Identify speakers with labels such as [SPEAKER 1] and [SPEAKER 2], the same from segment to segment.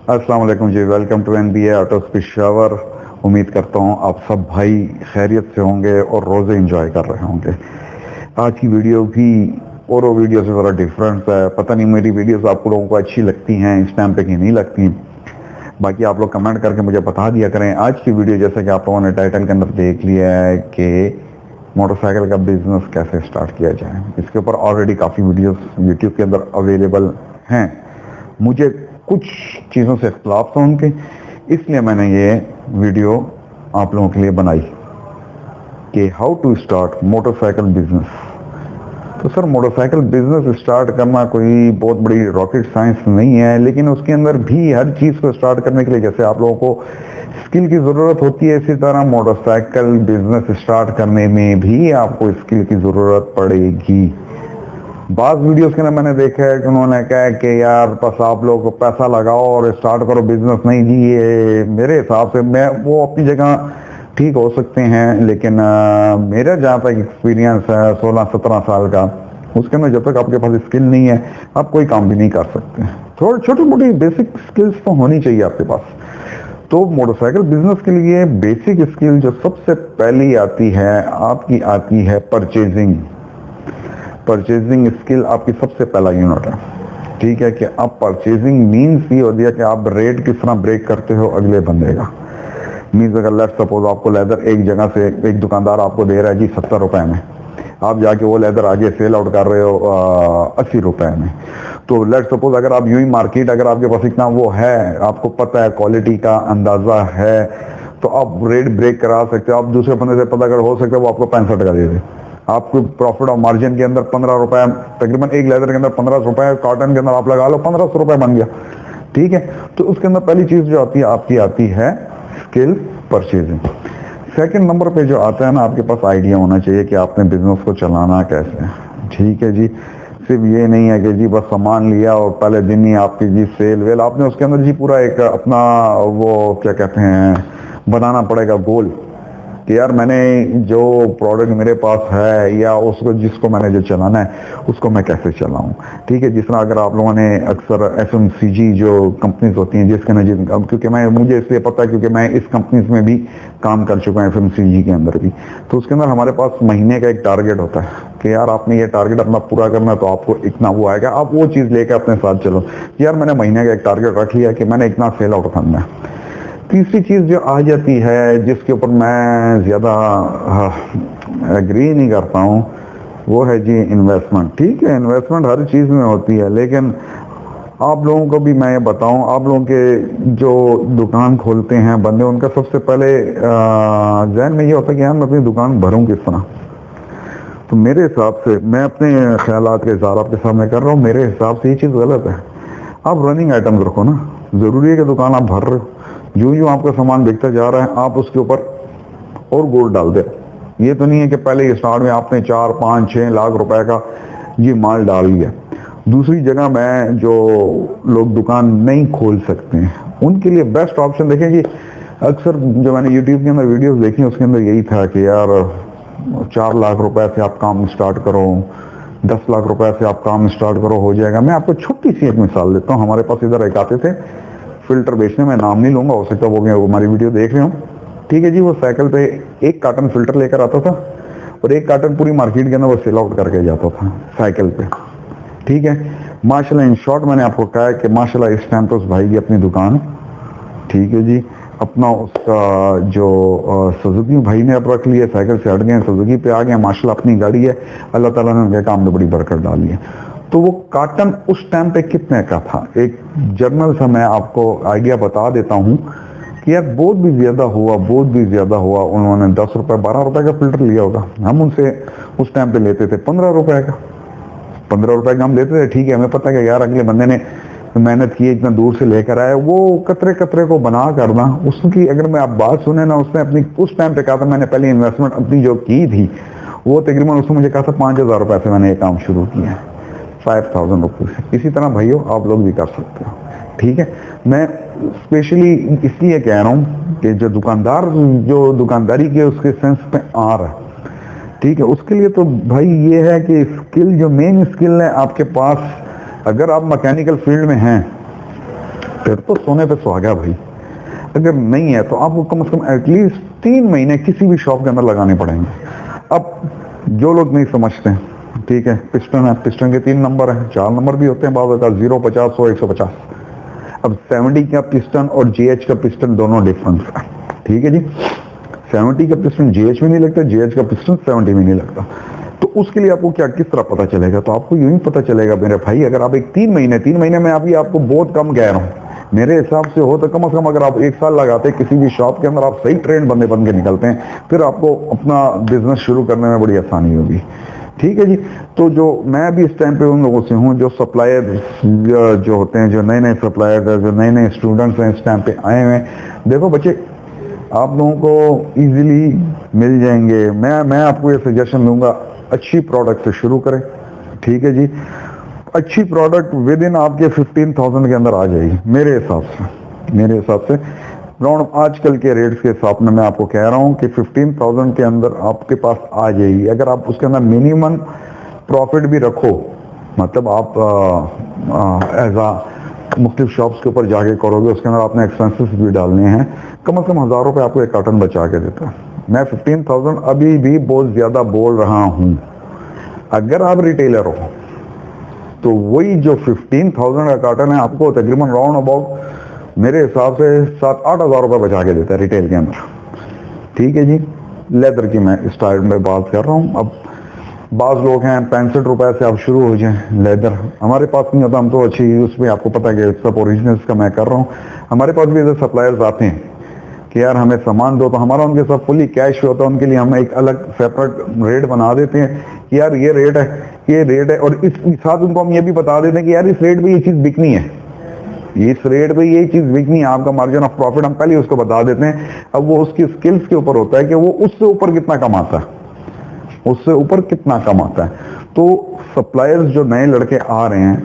[SPEAKER 1] अस्सलाम वालेकुम जी, welcome to NBA auto Peshawar. उम्मीद करता हूँ आप सब भाई खैरियत से होंगे और रोज़े एंजॉय कर रहे होंगे। आज की वीडियो भी और वो वीडियो से ज़रा डिफरेंट है। पता नहीं मेरी वीडियोस आप लोगों को अच्छी लगती हैं इस टाइम पे कि नहीं लगती। बाकी आप लोग कमेंट करके मुझे बता दिया करें। आज की वीडियो जैसे कि आप लोगों ने टाइटल के अंदर देख लिया है कि मोटरसाइकिल का बिजनेस कैसे स्टार्ट किया जाए, इसके ऊपर ऑलरेडी काफ़ी वीडियोस यूट्यूब के अंदर अवेलेबल हैं। मुझे कुछ चीज़ों से इख्तलाफ था उनके, इसलिए मैंने ये वीडियो आप लोगों के लिए बनाई कि how to start motorcycle business. तो सर, मोटरसाइकिल बिजनेस स्टार्ट करना कोई बहुत बड़ी रॉकेट साइंस नहीं है, लेकिन उसके अंदर भी हर चीज़ को स्टार्ट करने के लिए जैसे आप लोगों को स्किल की ज़रूरत होती है, इसी तरह मोटरसाइकिल बिजनेस स्टार्ट करने में भी आपको स्किल की ज़रूरत पड़ेगी। बाज़ वीडियोस के अंदर मैंने देखा है कि उन्होंने कहा है कि यार बस आप लोग पैसा लगाओ और स्टार्ट करो बिजनेस। नहीं जी, ये मेरे हिसाब से, मैं वो अपनी जगह ठीक हो सकते हैं, लेकिन मेरा जहाँ तक एक्सपीरियंस है 16-17 साल का, उसके अंदर जब तक आपके पास स्किल नहीं है आप कोई काम भी नहीं कर सकते। थोड़ी छोटी मोटी बेसिक स्किल्स तो होनी चाहिए आपके पास। तो मोटरसाइकिल बिजनेस के लिए बेसिक स्किल जो सबसे पहली आती है आपकी, आती है परचेजिंग। परचेजिंग स्किल आपकी सबसे पहला यूनिट है। ठीक है कि आप परचेजिंग मीन्स ये हो गया कि आप रेट किस तरह ब्रेक करते हो अगले बंदे का। मीन्स अगर लेट सपोज आपको लेदर एक जगह से एक दुकानदार आपको दे रहा है जी 70 रुपए में, आप जाके वो लेदर आगे सेल आउट कर रहे हो 80 रुपए में। तो लेट सपोज अगर आप यूं ही मार्केट, अगर आपके पास इतना वो है, आपको पता है, क्वालिटी का अंदाजा है, तो आप रेट ब्रेक करा सकते हो। आप दूसरे बंदे से पता अगर हो सकता है वो आपको 65 का दे दे, आपको प्रॉफिट और मार्जिन के अंदर 15 रुपए, तकरीबन एक लेदर के अंदर 15 रुपए, कॉटन के अंदर आप लगा लो 1500 रुपए बन गया। ठीक है, तो उसके अंदर पहली चीज जो आती है आपकी, आती है स्किल परचेजिंग। सेकंड नंबर पे जो आता है ना, आपके पास आइडिया होना चाहिए कि आपने बिजनेस को चलाना कैसे है। ठीक है जी, सिर्फ ये नहीं है कि जी बस सामान लिया और पहले दिन ही आपकी जी सेल वेल, आपने उसके अंदर जी पूरा एक अपना वो क्या कहते हैं बनाना पड़ेगा गोल कि यार मैंने जो प्रोडक्ट मेरे पास है या उसको जिसको मैंने जो चलाना है उसको मैं कैसे चलाऊं। ठीक है, जिस तरह अगर आप लोगों ने अक्सर FMCG जो कंपनीज होती हैं जिसके अंदर, अब क्योंकि मुझे इसलिए पता है क्योंकि मैं इस कंपनीज में भी काम कर चुका हूँ, FMCG के अंदर भी। तो उसके अंदर हमारे पास महीने का एक टारगेट होता है कि यार आपने ये टारगेट अपना पूरा करना है तो आपको इतना वो आएगा। आप वो चीज़ लेकर अपने साथ चलो, यार मैंने महीने का एक टारगेट रख लिया कि मैंने इतना सेल आउट करना है। तीसरी चीज़ जो आ जाती है, जिसके ऊपर मैं ज़्यादा एग्री नहीं करता हूँ, वो है जी इन्वेस्टमेंट। ठीक है, इन्वेस्टमेंट हर चीज़ में होती है, लेकिन आप लोगों को भी मैं ये बताऊं, आप लोगों के जो दुकान खोलते हैं बंदे, उनका सबसे पहले जहन में ये होता है कि यार मैं अपनी दुकान भरूं किस तरह। तो मेरे हिसाब से, मैं अपने ख्यालात के इज़हार आपके सामने कर रहा हूँ, मेरे हिसाब से ये चीज़ गलत है। आप रनिंग आइटम्स रखो ना, ज़रूरी है कि दुकान आप भर रहे हो, यूं यूं आपका सामान बिकता जा रहा है आप उसके ऊपर और गोल्ड डाल दे। ये तो नहीं है कि पहले स्टार्ट में आपने 4-5-6 लाख रुपए का ये माल डाल लिया। दूसरी जगह में जो लोग दुकान नहीं खोल सकते हैं उनके लिए बेस्ट ऑप्शन देखें जी। अक्सर जो मैंने यूट्यूब के अंदर वीडियोस देखी उसके अंदर यही था कि यार 4 लाख रुपए से आप काम स्टार्ट करो, 10 लाख रुपए से आप काम स्टार्ट करो, हो जाएगा। मैं आपको छोटी सी एक मिसाल देता हूँ। हमारे पास इधर एक आते थे फिल्टर बेचने, में नाम नहीं लूंगा, हो सकता है वो हमारी वीडियो देख रहे हो। ठीक है जी, वो साइकिल पे एक कार्टन फिल्टर लेकर आता था और एक कार्टन पूरी मार्केट के अंदर वो सेल आउट करके जाता था साइकिल पे। ठीक है, माशाल्लाह, इन शॉर्ट मैंने आपको कहा है कि माशाल्लाह इस टाइम पे उस भाई की अपनी दुकान, ठीक है जी, अपना उसका जो सुजुकी भाई ने अब रख लिया, साइकिल से हट गए सुजुकी पे आ गए, माशाल्लाह अपनी गाड़ी है, अल्लाह ताला ने उनके काम में बड़ी बरकत डाली है। तो वो कार्टन उस टाइम पे कितने का था, एक जर्नल से मैं आपको आइडिया बता देता हूँ कि यार बहुत भी ज्यादा हुआ, बहुत भी ज्यादा हुआ। उन्होंने 10 रुपए 12 रुपए का फिल्टर लिया होगा, हम उनसे उस टाइम पे लेते थे 15 रुपए का। 15 रुपए का हम लेते थे। ठीक है, हमें पता है कि यार अगले बंदे ने मेहनत की, इतना दूर से लेकर आया, वो कतरे कतरे को बना करना उसकी, अगर मैं आप बात सुने ना, उसने अपनी उस टाइम पे कहा था, मैंने पहले इन्वेस्टमेंट अपनी जो की थी वो तकरीबन उसने मुझे कहा था 5000 रुपए से मैंने ये काम शुरू किया है, 5000 रुपीज। इसी तरह भाइयों आप लोग भी कर सकते हो। ठीक है, मैं स्पेशली इसलिए कह रहा हूँ कि जो दुकानदार जो दुकानदारी के उसके सेंस पे आ रहा है, ठीक है, उसके लिए तो भाई ये है कि स्किल, जो मेन स्किल है आपके पास, अगर आप मैकेनिकल फील्ड में हैं फिर तो सोने पे सुहागा भाई। अगर नहीं है तो आपको कम से कम एटलीस्ट 3 महीने किसी भी शॉप के अंदर लगाने पड़ेंगे। अब जो लोग नहीं समझते हैं, ठीक है, पिस्टन है, पिस्टन के 3 नंबर हैं, 4 नंबर भी होते हैं बाद का, 0, 50, 100, 150। अब 70 का पिस्टन और GH का पिस्टन दोनों डिफरेंस है, ठीक है जी। 70 का पिस्टन GH में नहीं लगता, GH का पिस्टन 70 में नहीं लगता। तो उसके लिए आपको क्या, किस तरह पता चलेगा? तो आपको यूं ही पता चलेगा मेरे भाई, अगर आप एक 3 महीने में अभी आपको बहुत कम कह रहा हूँ, मेरे हिसाब से हो तो कम से कम अगर आप 1 साल लगाते किसी भी शॉप के अंदर, आप सही ट्रेंड बंदे बन के निकलते हैं, फिर आपको अपना बिजनेस शुरू करने में बड़ी आसानी होगी, ठीक है जी। तो जो मैं भी इस टाइम पे उन लोगों से हूँ जो सप्लायर जो होते हैं, जो नए नए सप्लायर है, जो नए नए स्टूडेंट्स हैं इस टाइम पे आए हुए हैं। देखो बच्चे, आप लोगों को इजीली मिल जाएंगे। मैं आपको ये सजेशन दूंगा, अच्छी प्रोडक्ट से शुरू करें, ठीक है जी। अच्छी प्रोडक्ट विद इन आपके 15,000 के अंदर आ जाएगी मेरे हिसाब से राउंड आजकल के रेट्स के हिसाब में मैं आपको कह रहा हूं कि 15,000 के अंदर आपके पास आ जाएगी। अगर आप उसके अंदर मिनिमम प्रॉफिट भी रखो, मतलब आप एज आ मुख्तलिफ शॉप्स के ऊपर जाके करोगे, उसके अंदर आपने एक्सपेंसेस भी डालने हैं, कम से कम 1000 रुपये आपको एक कार्टन बचा के देता है। मैं 15,000 अभी भी बहुत ज्यादा बोल रहा हूं। अगर आप रिटेलर हो तो वही जो 15,000 का कार्टन है आपको तकरीबन राउंड अबाउट मेरे हिसाब से 7-8 हज़ार रुपये बचा के देता है रिटेल के अंदर, ठीक है जी। लेदर की मैं स्टार्ट में बात कर रहा हूँ। अब बाज़ लोग हैं 65 रुपए से आप शुरू हो जाएं लेदर, हमारे पास नहीं होता, हम तो अच्छी उसमें आपको पता है कि सब ओरिजिनल्स का मैं कर रहा हूँ। हमारे पास भी ऐसे सप्लायर्स आते हैं कि यार हमें सामान दो, तो हमारा उनके साथ फुली कैश होता है, उनके लिए हम एक अलग सेपरेट रेट बना देते हैं कि यार ये रेट है, और इस साथ उनको हम ये भी बता देते हैं कि यार इस रेट पे ये चीज़ बिकनी है, इस रेट पे ये चीज़ बिकनी है, आपका मार्जिन ऑफ प्रॉफिट हम पहले उसको बता देते हैं। अब वो उसकी स्किल्स के ऊपर होता है कि वो उससे ऊपर कितना कमाता है, तो सप्लायर्स जो नए लड़के आ रहे हैं,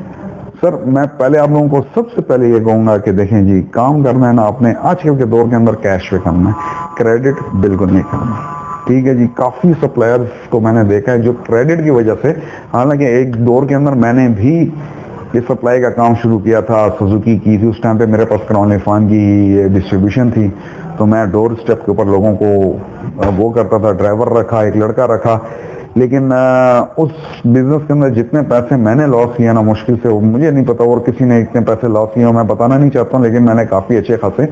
[SPEAKER 1] सर मैं पहले आप लोगों को सबसे पहले ये कहूंगा कि देखें जी, काम करना है ना आपने आजकल के दौर के अंदर कैश पे करना है, क्रेडिट बिल्कुल नहीं करना, ठीक है जी। काफ़ी सप्लायर्स को मैंने देखा है जो क्रेडिट की वजह से, हालांकि एक दौर के अंदर मैंने भी ये सप्लाई का काम शुरू किया था, सुजुकी की थी, उस टाइम पे मेरे पास क्रॉन इरफान की डिस्ट्रीब्यूशन थी, तो मैं डोर स्टेप के ऊपर लोगों को वो करता था, ड्राइवर रखा, एक लड़का रखा। लेकिन उस बिजनेस के अंदर जितने पैसे मैंने लॉस किया ना, मुश्किल से, मुझे नहीं पता और किसी ने इतने पैसे लॉस किए मैं बताना नहीं चाहता हूँ, लेकिन मैंने काफ़ी अच्छे खासे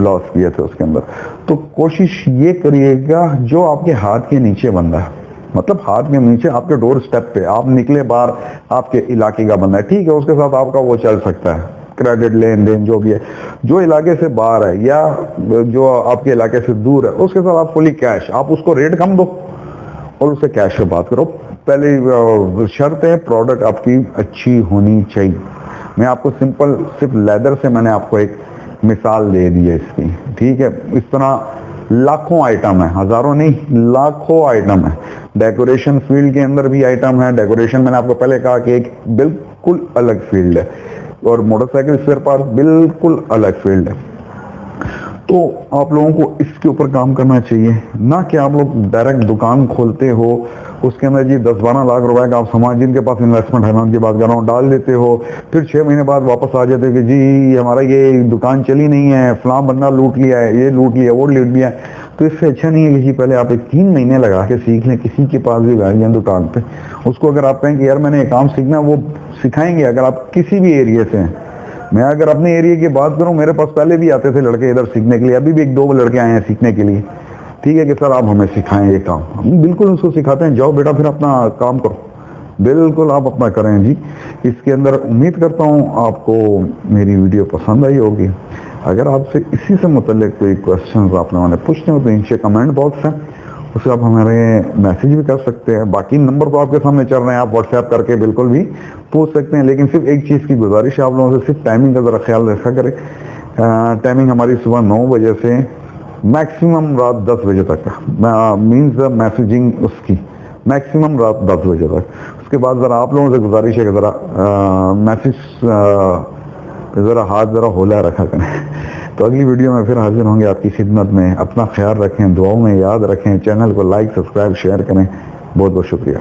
[SPEAKER 1] लॉस किए थे उसके अंदर। तो कोशिश ये करिएगा जो आपके हाथ के नीचे बंदा है, मतलब हाथ के नीचे आपके डोर स्टेप पे, आप निकले बाहर, आपके इलाके का बंदा है, ठीक है, उसके साथ आपका वो चल सकता है, क्रेडिट लेन देन जो भी है। जो इलाके से बाहर है या जो आपके इलाके से दूर है, उसके साथ आप फुली कैश, आप उसको रेट कम दो और उससे कैश पे बात करो। पहले शर्त है प्रोडक्ट आपकी अच्छी होनी चाहिए। मैं आपको सिंपल सिर्फ लेदर से मैंने आपको एक मिसाल दे दी है इसकी, ठीक है। इस तरह लाखों आइटम है, हजारों नहीं, लाखों आइटम है। डेकोरेशन फील्ड के अंदर भी आइटम है। डेकोरेशन मैंने आपको पहले कहा कि एक बिल्कुल अलग फील्ड है, और मोटरसाइकिल स्पेयर पार्ट बिल्कुल अलग फील्ड है। तो आप लोगों को इसके ऊपर काम करना चाहिए, ना कि आप लोग डायरेक्ट दुकान खोलते हो, उसके अंदर जी 10-12 लाख रुपए का आप सामान, जिनके पास इन्वेस्टमेंट है, मैं उनकी बात कर रहा हूँ, डाल देते हो, फिर 6 महीने बाद वापस आ जाते हो कि जी हमारा ये दुकान चली नहीं है, फलां बंदा लूट लिया है, ये लूट लिया, वो लूट लिया। तो इससे अच्छा नहीं है कि जी पहले आप 3 महीने लगा के सीख लें, किसी के पास भी गाड़ी है दुकान पे, उसको अगर आप कहें कि यार मैंने ये काम सीखना, वो सिखाएंगे। अगर आप किसी भी एरिया से हैं, मैं अगर अपने एरिया की बात करूं, मेरे पास पहले भी आते थे लड़के इधर सीखने के लिए, अभी भी 1-2 लड़के आए हैं सीखने के लिए, ठीक है, कि सर आप हमें सिखाएं ये काम। हम बिल्कुल उसको सिखाते हैं, जाओ बेटा फिर अपना काम करो, बिल्कुल आप अपना करें जी। इसके अंदर उम्मीद करता हूँ आपको मेरी वीडियो पसंद आई होगी। अगर आपसे इसी से मुतल्लिक कोई क्वेश्चन आपने मैंने पूछने हो तो नीचे कमेंट बॉक्स है, उसे आप हमारे मैसेज भी कर सकते हैं। बाकी नंबर तो आपके सामने चल रहे हैं, आप व्हाट्सएप करके बिल्कुल भी पूछ सकते हैं। लेकिन सिर्फ एक चीज़ की गुजारिश है आप लोगों से, सिर्फ टाइमिंग का ज़रा ख्याल रखा करें। टाइमिंग हमारी सुबह 9 बजे से मैक्सिमम रात 10 बजे तक, मीन्स मैसेजिंग उसकी मैक्सिमम रात 10 बजे तक। उसके बाद ज़रा आप लोगों से गुजारिश है कि ज़रा मैसेज ज़रा हाथ ज़रा होला रखा करें। तो अगली वीडियो में फिर हाजिर होंगे आपकी खिदमत में। अपना ख्याल रखें, दुआओं में याद रखें, चैनल को लाइक, सब्सक्राइब, शेयर करें। बहुत बहुत शुक्रिया।